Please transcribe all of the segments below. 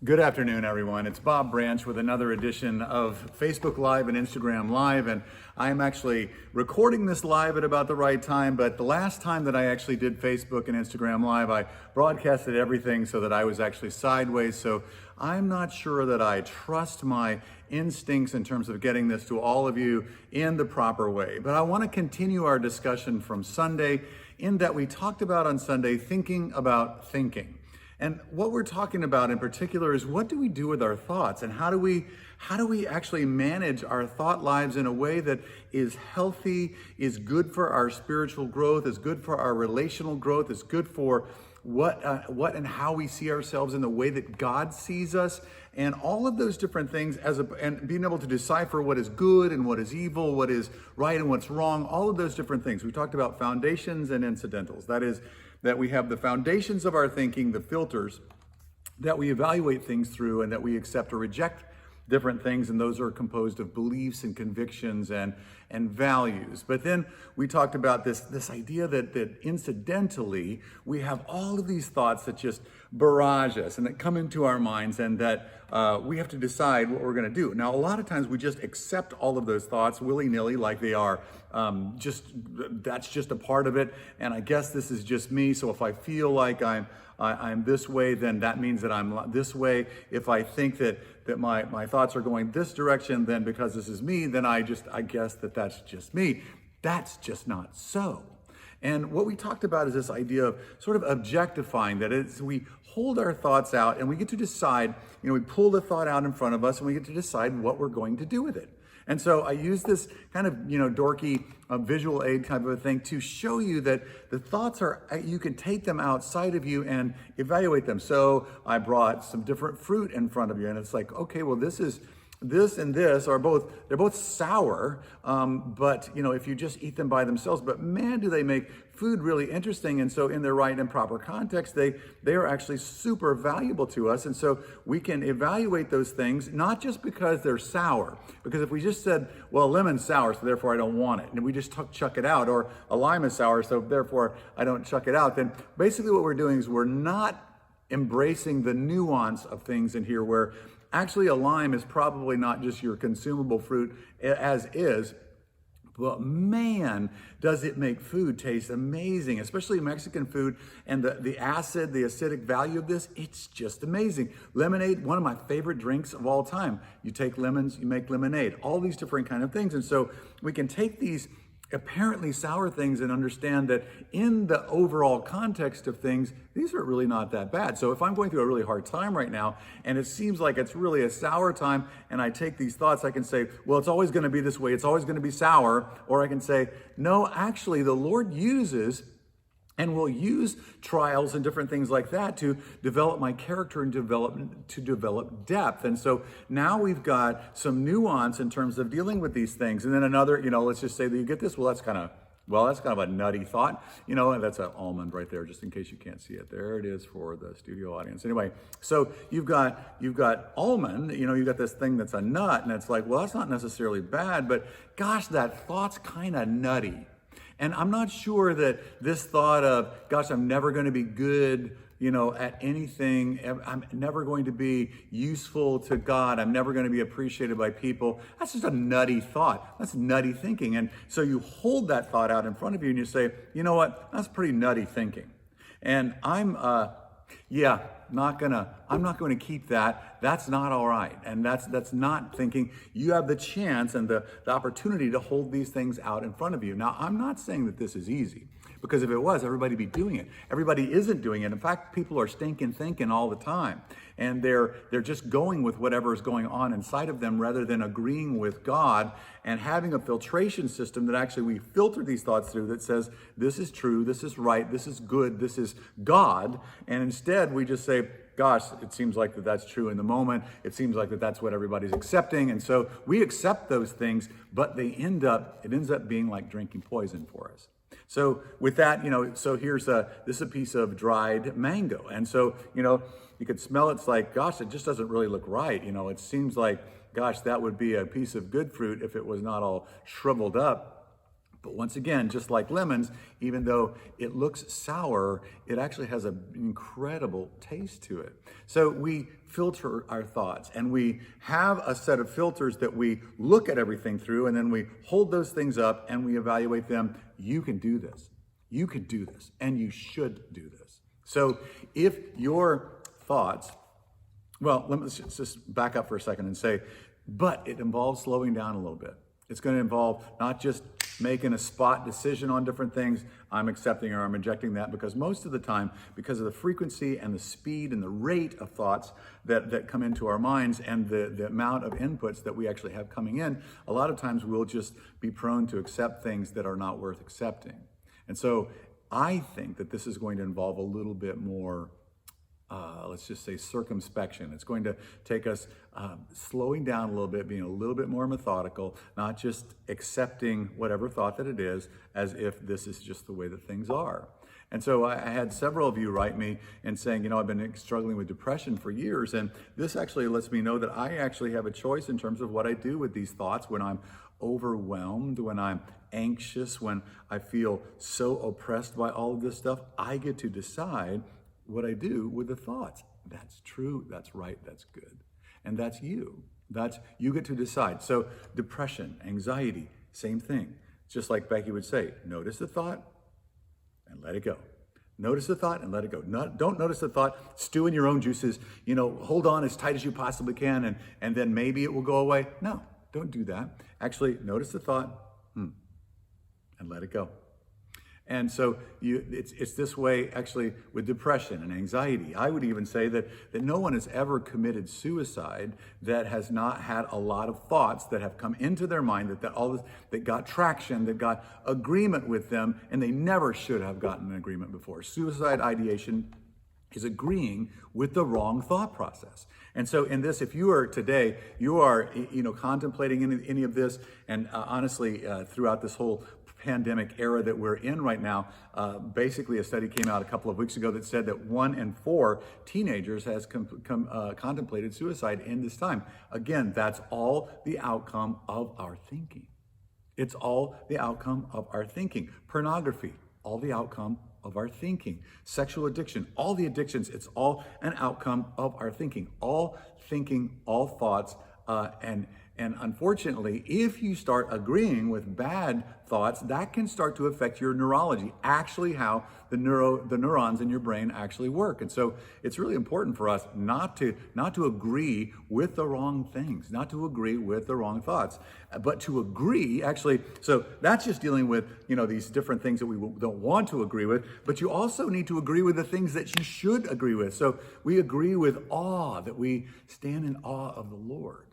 Good afternoon, everyone. It's Bob Branch with another edition of Facebook Live and Instagram Live, and I'm actually recording this live at about the right time, but the last time that I actually did Facebook and Instagram Live, I broadcasted everything so that I was actually sideways, so I'm not sure that I trust my instincts in terms of getting this to all of you in the proper way. But I want to continue our discussion from Sunday in that we talked about on Sunday thinking about thinking. And what we're talking about in particular is what do we do with our thoughts, and how do we actually manage our thought lives in a way that is healthy, is good for our spiritual growth, is good for our relational growth, is good for what and how we see ourselves in the way that God sees us, and all of those different things and being able to decipher what is good and what is evil, what is right and what's wrong, all of those different things. We talked about foundations and incidentals. That is, that we have the foundations of our thinking, the filters that we evaluate things through, and that we accept or reject different things, and those are composed of beliefs and convictions and values. But then we talked about this idea that incidentally we have all of these thoughts that just barrage us and that come into our minds, and that we have to decide what we're going to do. Now, a lot of times we just accept all of those thoughts willy-nilly, like they are that's just a part of it, and I guess this is just me, so if I feel like I'm this way, then that means that I'm this way. If I think that my thoughts are going this direction, then because this is me, then I guess that's just me. That's just not so. And what we talked about is this idea of sort of objectifying, that it's we hold our thoughts out and we get to decide, we pull the thought out in front of us and we get to decide what we're going to do with it. And so I use this kind of, dorky visual aid type of a thing to show you that the thoughts you can take them outside of you and evaluate them. So I brought some different fruit in front of you, and it's like, okay, well, this and this are they're both sour, but if you just eat them by themselves, but man, do they make food really interesting. And so in their right and proper context, they are actually super valuable to us. And so we can evaluate those things, not just because they're sour, because if we just said, well, lemon's sour, so therefore I don't want it, and we just chuck it out, or a lime is sour, so therefore I don't chuck it out, then basically what we're doing is we're not embracing the nuance of things in here, where actually a lime is probably not just your consumable fruit as is, but man, does it make food taste amazing, especially Mexican food, and the acid, the acidic value of this, it's just amazing. Lemonade, one of my favorite drinks of all time. You take lemons, you make lemonade, all these different kind of things. And so we can take these apparently sour things and understand that in the overall context of things, these are really not that bad. So if I'm going through a really hard time right now, and it seems like it's really a sour time, and I take these thoughts, I can say, well, it's always going to be this way, it's always going to be sour. Or I can say, no, actually, the Lord uses and will use trials and different things like that to develop my character and develop depth. And so now we've got some nuance in terms of dealing with these things. And then another, let's just say that you get this, that's kind of a nutty thought, and that's an almond right there, just in case you can't see it. There it is for the studio audience. Anyway, so you've got almond, you've got this thing that's a nut, and it's like, well, that's not necessarily bad, but gosh, that thought's kind of nutty. And I'm not sure that this thought of, gosh, I'm never going to be good, at anything. I'm never going to be useful to God. I'm never going to be appreciated by people. That's just a nutty thought. That's nutty thinking. And so you hold that thought out in front of you and you say, you know what? That's pretty nutty thinking. And I'm not going to keep that. That's not all right. And that's not thinking. You have the chance and the opportunity to hold these things out in front of you. Now, I'm not saying that this is easy, because if it was, everybody'd be doing it. Everybody isn't doing it. In fact, people are stinking thinking all the time. And they're just going with whatever is going on inside of them, rather than agreeing with God and having a filtration system that actually we filter these thoughts through, that says, this is true, this is right, this is good, this is God. And instead we just say, gosh, it seems like that's true in the moment. It seems like that's what everybody's accepting. And so we accept those things, but it ends up being like drinking poison for us. So with that, so this is a piece of dried mango. And so, you could smell it. It's like, gosh, it just doesn't really look right. It seems like, gosh, that would be a piece of good fruit if it was not all shriveled up. But once again, just like lemons, even though it looks sour, it actually has an incredible taste to it. So we filter our thoughts, and we have a set of filters that we look at everything through, and then we hold those things up and we evaluate them. You can do this. You can do this, and you should do this. So if your thoughts, well, let's just back up for a second and say, but it involves slowing down a little bit. It's going to involve not just making a spot decision on different things, I'm accepting or I'm rejecting that, because most of the time, because of the frequency and the speed and the rate of thoughts that come into our minds and the amount of inputs that we actually have coming in, a lot of times we'll just be prone to accept things that are not worth accepting. And so I think that this is going to involve a little bit more let's just say circumspection. It's going to take us slowing down a little bit, being a little bit more methodical, not just accepting whatever thought that it is as if this is just the way that things are. And so I had several of you write me and saying, I've been struggling with depression for years, and this actually lets me know that I actually have a choice in terms of what I do with these thoughts when I'm overwhelmed, when I'm anxious, when I feel so oppressed by all of this stuff. I get to decide what I do with the thoughts. That's true, that's right, that's good. And that's you. You get to decide. So depression, anxiety, same thing. Just like Becky would say, notice the thought and let it go. Notice the thought and let it go. Don't notice the thought, stew in your own juices, hold on as tight as you possibly can and then maybe it will go away. No, don't do that. Actually, notice the thought and let it go. And so it's this way actually with depression and anxiety. I would even say that no one has ever committed suicide that has not had a lot of thoughts that have come into their mind that got traction, that got agreement with them, and they never should have gotten an agreement before. Suicide ideation is agreeing with the wrong thought process. And so in this, if you are today, you are contemplating any of this, and honestly, throughout this whole pandemic era that we're in right now, basically a study came out a couple of weeks ago that said that 1 in 4 teenagers has contemplated suicide in this time. Again, that's all the outcome of our thinking. It's all the outcome of our thinking. Pornography, all the outcome of our thinking. Sexual addiction, all the addictions, it's all an outcome of our thinking. All thinking, all thoughts, and unfortunately, if you start agreeing with bad thoughts, that can start to affect your neurology, actually how the neurons in your brain actually work. And so it's really important for us not to agree with the wrong things, not to agree with the wrong thoughts, but to agree actually. So that's just dealing with, these different things that we don't want to agree with, but you also need to agree with the things that you should agree with. So we agree with awe, that we stand in awe of the Lord.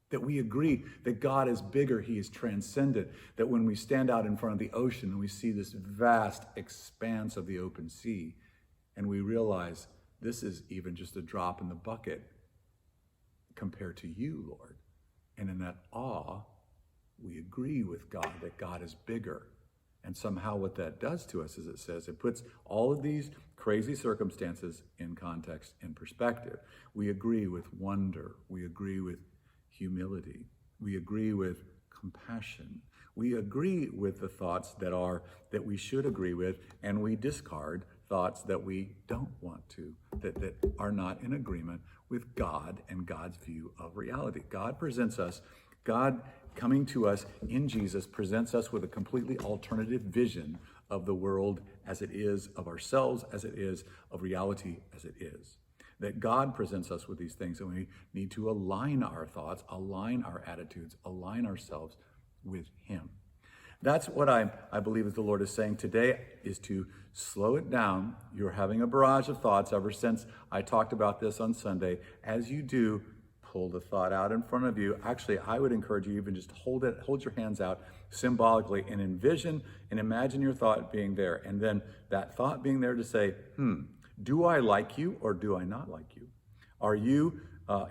That we agree that God is bigger, He is transcendent, that when we stand out in front of the ocean and we see this vast expanse of the open sea, and we realize this is even just a drop in the bucket compared to you, Lord. And in that awe, we agree with God that God is bigger. And somehow what that does to us is it puts all of these crazy circumstances in context, in perspective. We agree with wonder. We agree with humility. We agree with compassion. We agree with the thoughts that we should agree with, and we discard thoughts that we don't want to, that are not in agreement with God and God's view of reality. God coming to us in Jesus presents us with a completely alternative vision of the world as it is, of ourselves as it is, of reality as it is. That God presents us with these things, and we need to align our thoughts, align our attitudes, align ourselves with Him. That's what I believe that the Lord is saying today, is to slow it down. You're having a barrage of thoughts ever since I talked about this on Sunday. As you do, pull the thought out in front of you. Actually, I would encourage you even just hold your hands out symbolically and envision and imagine your thought being there. And then that thought being there to say, do I like you or do I not like you? Are you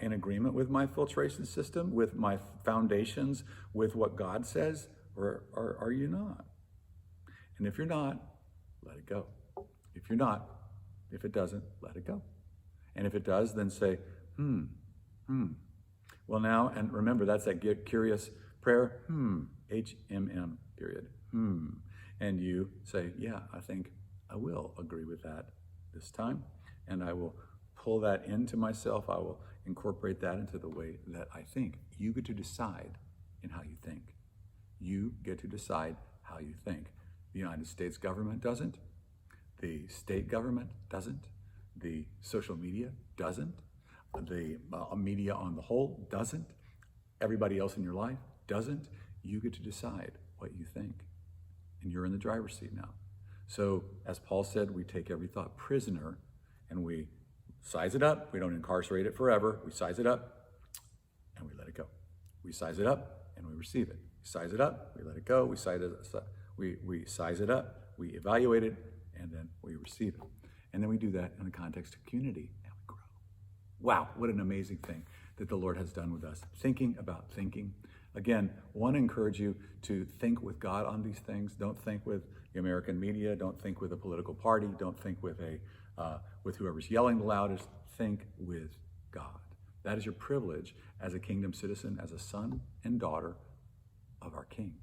in agreement with my filtration system, with my foundations, with what God says, or are you not? And if you're not, let it go. If you're not, if it doesn't, let it go. And if it does, then say, Well now, and remember, that's that curious prayer, HMM, period. And you say, yeah, I think I will agree with that this time, and I will pull that into myself. I will incorporate that into the way that I think. You get to decide in how you think. You get to decide how you think. The United States government doesn't. The state government doesn't. The social media doesn't. The media on the whole doesn't. Everybody else in your life doesn't. You get to decide what you think. And you're in the driver's seat now. So, as Paul said, we take every thought prisoner and we size it up. We don't incarcerate it forever. We size it up and we let it go. We size it up and we receive it. We size it up, we let it go. We size it up, we evaluate it, and then we receive it. And then we do that in the context of community and we grow. Wow, what an amazing thing that the Lord has done with us. Thinking about thinking. Again, I want to encourage you to think with God on these things. Don't think with the American media. Don't think with a political party. Don't think with whoever's yelling the loudest. Think with God. That is your privilege as a kingdom citizen, as a son and daughter of our King.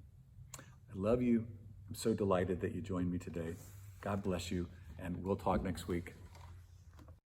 I love you. I'm so delighted that you joined me today. God bless you, and we'll talk next week.